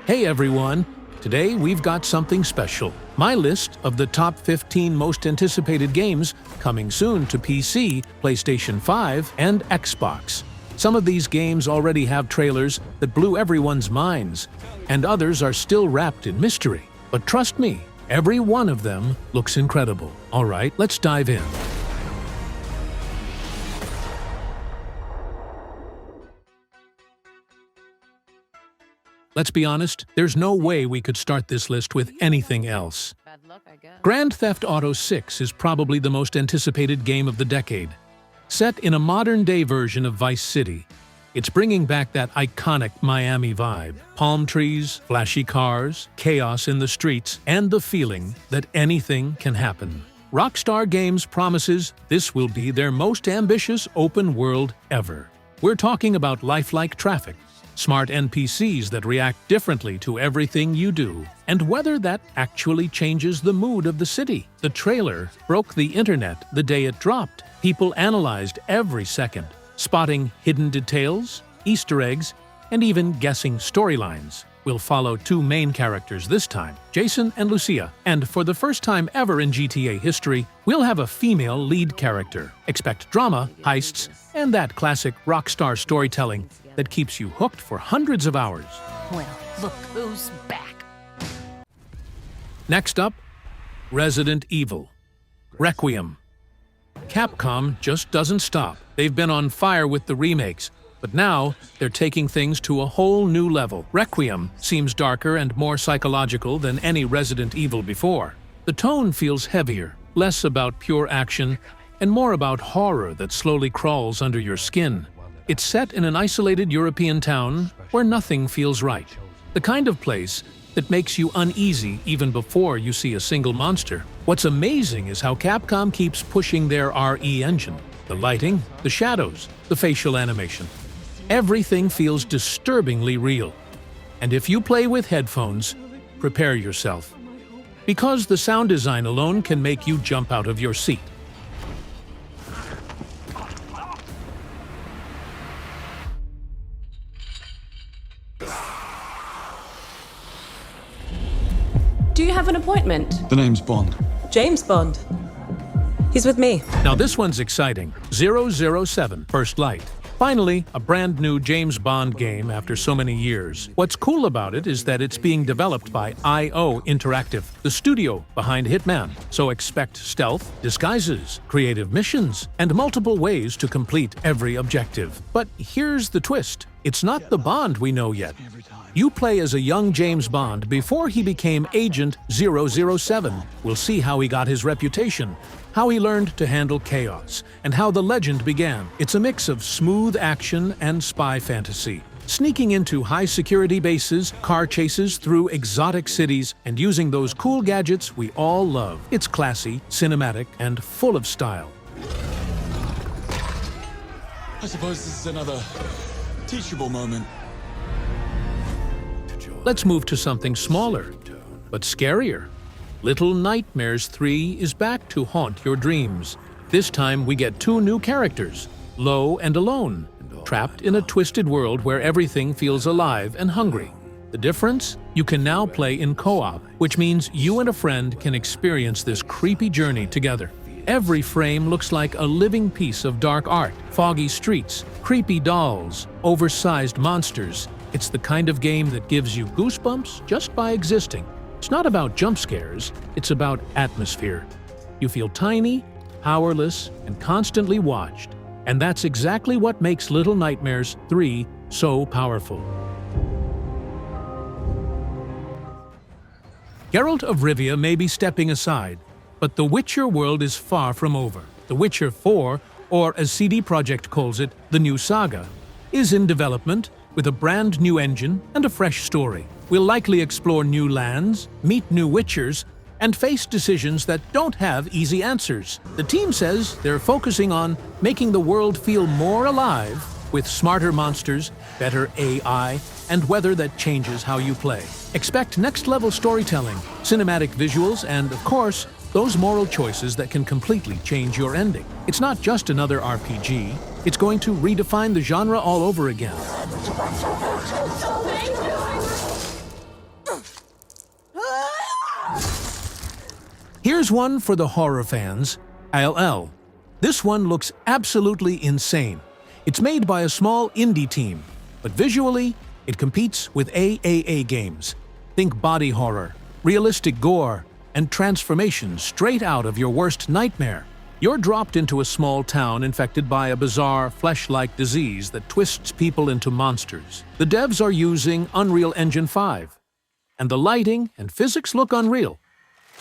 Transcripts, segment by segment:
Hey everyone! Today we've got something special. My list of the top 15 most anticipated games coming soon to PC, PlayStation 5, and Xbox. Some of these games already have trailers that blew everyone's minds, and others are still wrapped in mystery. But trust me, every one of them looks incredible. Alright, let's dive in. Let's be honest, there's no way we could start this list with anything else. Bad luck, I guess. Grand Theft Auto 6 is probably the most anticipated game of the decade. Set in a modern-day version of Vice City, it's bringing back that iconic Miami vibe. Palm trees, flashy cars, chaos in the streets, and the feeling that anything can happen. Rockstar Games promises this will be their most ambitious open world ever. We're talking about lifelike traffic, smart NPCs that react differently to everything you do, and whether that actually changes the mood of the city. The trailer broke the internet the day it dropped. People analyzed every second, spotting hidden details, Easter eggs, and even guessing storylines. We'll follow two main characters this time, Jason and Lucia, and for the first time ever in GTA history, we'll have a female lead character. Expect drama, heists, and that classic Rockstar storytelling that keeps you hooked for hundreds of hours. Well, look who's back. Next up, Resident Evil. Requiem. Capcom just doesn't stop. They've been on fire with the remakes, but now they're taking things to a whole new level. Requiem seems darker and more psychological than any Resident Evil before. The tone feels heavier, less about pure action, and more about horror that slowly crawls under your skin. It's set in an isolated European town where nothing feels right. The kind of place that makes you uneasy even before you see a single monster. What's amazing is how Capcom keeps pushing their RE engine. The lighting, the shadows, the facial animation. Everything feels disturbingly real. And if you play with headphones, prepare yourself. Because the sound design alone can make you jump out of your seat. Do you have an appointment? The name's Bond. James Bond. He's with me. Now this one's exciting. 007, First Light. Finally, a brand new James Bond game after so many years. What's cool about it is that it's being developed by IO Interactive, the studio behind Hitman. So expect stealth, disguises, creative missions, and multiple ways to complete every objective. But here's the twist. It's not the Bond we know yet. You play as a young James Bond before he became Agent 007. We'll see how he got his reputation, how he learned to handle chaos, and how the legend began. It's a mix of smooth action and spy fantasy, sneaking into high-security bases, car chases through exotic cities, and using those cool gadgets we all love. It's classy, cinematic, and full of style. I suppose this is another teachable moment. Let's move to something smaller, but scarier. Little Nightmares 3 is back to haunt your dreams. This time we get two new characters, Lo and Alone, trapped in a twisted world where everything feels alive and hungry. The difference? You can now play in co-op, which means you and a friend can experience this creepy journey together. Every frame looks like a living piece of dark art, foggy streets, creepy dolls, oversized monsters. It's the kind of game that gives you goosebumps just by existing. It's not about jump scares, it's about atmosphere. You feel tiny, powerless, and constantly watched. And that's exactly what makes Little Nightmares 3 so powerful. Geralt of Rivia may be stepping aside, but the Witcher world is far from over. The Witcher 4, or as CD Projekt calls it, the new saga, is in development with a brand new engine and a fresh story. We'll likely explore new lands, meet new Witchers, and face decisions that don't have easy answers. The team says they're focusing on making the world feel more alive with smarter monsters, better AI, and weather that changes how you play. Expect next-level storytelling, cinematic visuals, and, of course, those moral choices that can completely change your ending. It's not just another RPG, it's going to redefine the genre all over again. Here's one for the horror fans, ILL. This one looks absolutely insane. It's made by a small indie team, but visually, it competes with AAA games. Think body horror, realistic gore, and transformation straight out of your worst nightmare. You're dropped into a small town infected by a bizarre, flesh-like disease that twists people into monsters. The devs are using Unreal Engine 5, and the lighting and physics look unreal,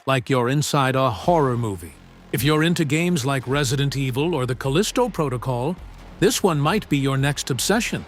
like you're inside a horror movie. If you're into games like Resident Evil or the Callisto Protocol, this one might be your next obsession.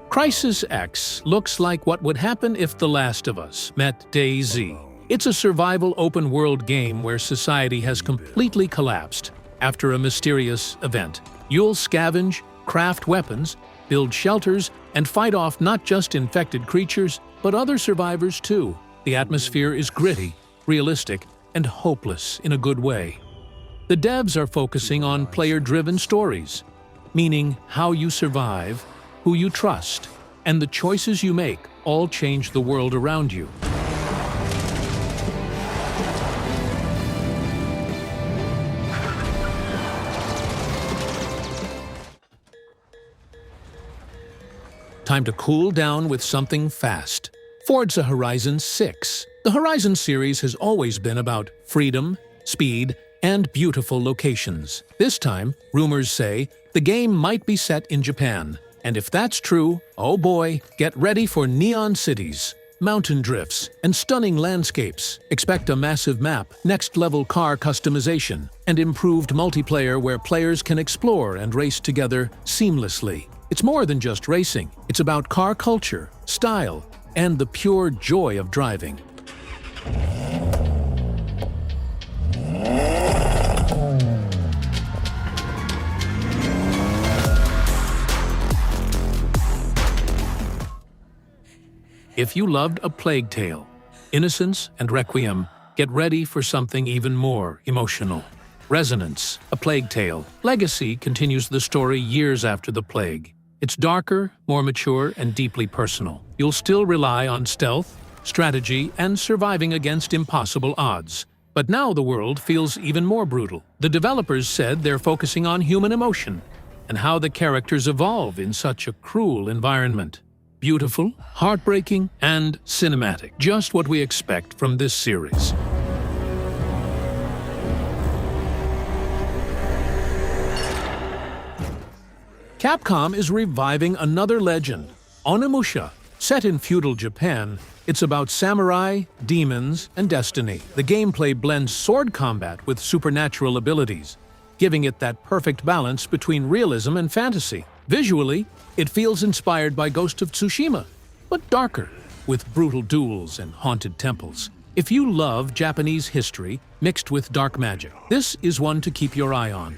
CrisisX looks like what would happen if The Last of Us met DayZ. It's a survival open-world game where society has completely collapsed after a mysterious event. You'll scavenge, craft weapons, build shelters, and fight off not just infected creatures, but other survivors too. The atmosphere is gritty, realistic, and hopeless in a good way. The devs are focusing on player-driven stories, meaning how you survive, who you trust, and the choices you make all change the world around you. Time to cool down with something fast. Forza Horizon 6. The Horizon series has always been about freedom, speed, and beautiful locations. This time, rumors say, the game might be set in Japan. And if that's true, oh boy, get ready for neon cities, mountain drifts, and stunning landscapes. Expect a massive map, next-level car customization, and improved multiplayer where players can explore and race together seamlessly. It's more than just racing. It's about car culture, style, and the pure joy of driving. If you loved A Plague Tale, Innocence, and Requiem, get ready for something even more emotional. Resonance, A Plague Tale. Legacy continues the story years after the plague. It's darker, more mature, and deeply personal. You'll still rely on stealth, strategy, and surviving against impossible odds. But now the world feels even more brutal. The developers said they're focusing on human emotion and how the characters evolve in such a cruel environment. Beautiful, heartbreaking, and cinematic. Just what we expect from this series. Capcom is reviving another legend, Onimusha. Set in feudal Japan, it's about samurai, demons, and destiny. The gameplay blends sword combat with supernatural abilities, giving it that perfect balance between realism and fantasy. Visually, it feels inspired by Ghost of Tsushima, but darker, with brutal duels and haunted temples. If you love Japanese history mixed with dark magic, this is one to keep your eye on.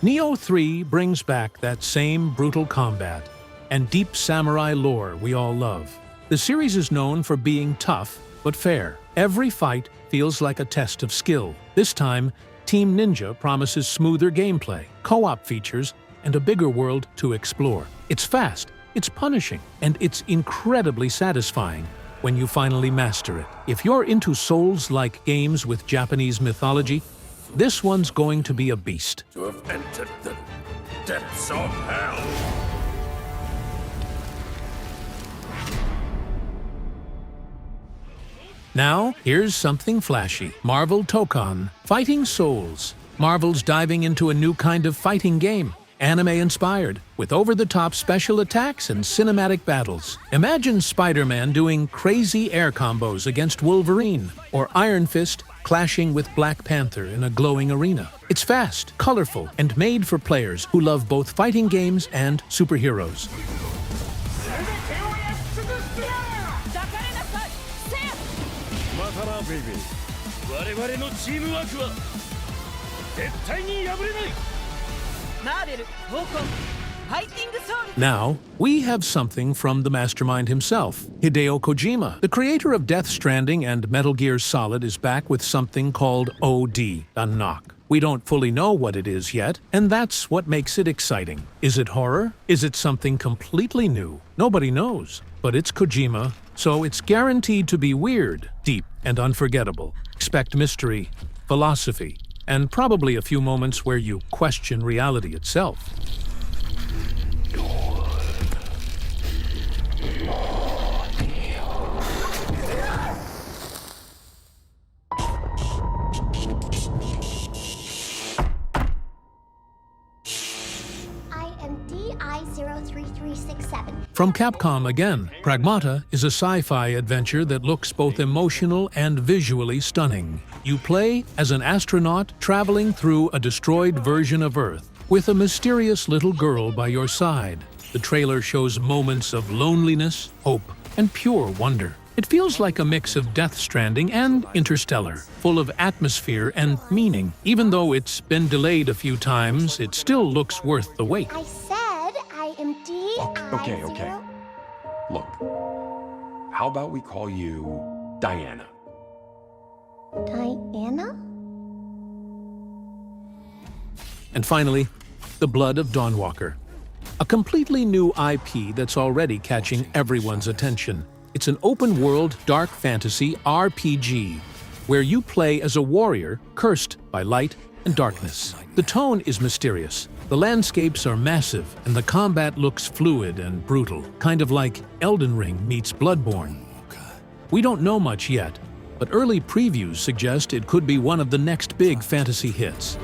Nioh 3 brings back that same brutal combat and deep samurai lore we all love. The series is known for being tough but fair. Every fight feels like a test of skill. This time, Team Ninja promises smoother gameplay, co-op features, and a bigger world to explore. It's fast, it's punishing, and it's incredibly satisfying when you finally master it. If you're into Souls-like games with Japanese mythology, this one's going to be a beast. To have entered the depths of hell. Now, here's something flashy. Marvel Tōkon, Fighting Souls. Marvel's diving into a new kind of fighting game, anime-inspired, with over-the-top special attacks and cinematic battles. Imagine Spider-Man doing crazy air combos against Wolverine, or Iron Fist clashing with Black Panther in a glowing arena. It's fast, colorful, and made for players who love both fighting games and superheroes. Now, we have something from the mastermind himself, Hideo Kojima. The creator of Death Stranding and Metal Gear Solid is back with something called OD, Unlock. We don't fully know what it is yet, and that's what makes it exciting. Is it horror? Is it something completely new? Nobody knows. But it's Kojima, so it's guaranteed to be weird, deep, and unforgettable. Expect mystery, philosophy, and probably a few moments where you question reality itself. From Capcom again, Pragmata is a sci-fi adventure that looks both emotional and visually stunning. You play as an astronaut traveling through a destroyed version of Earth, with a mysterious little girl by your side. The trailer shows moments of loneliness, hope, and pure wonder. It feels like a mix of Death Stranding and Interstellar, full of atmosphere and meaning. Even though it's been delayed a few times, it still looks worth the wait. Okay. Look, how about we call you Diana? Diana? And finally, The Blood of Dawnwalker. A completely new IP that's already catching everyone's attention. It's an open-world dark fantasy RPG, where you play as a warrior cursed by light and darkness. The tone is mysterious. The landscapes are massive, and the combat looks fluid and brutal, kind of like Elden Ring meets Bloodborne. We don't know much yet, but early previews suggest it could be one of the next big fantasy hits.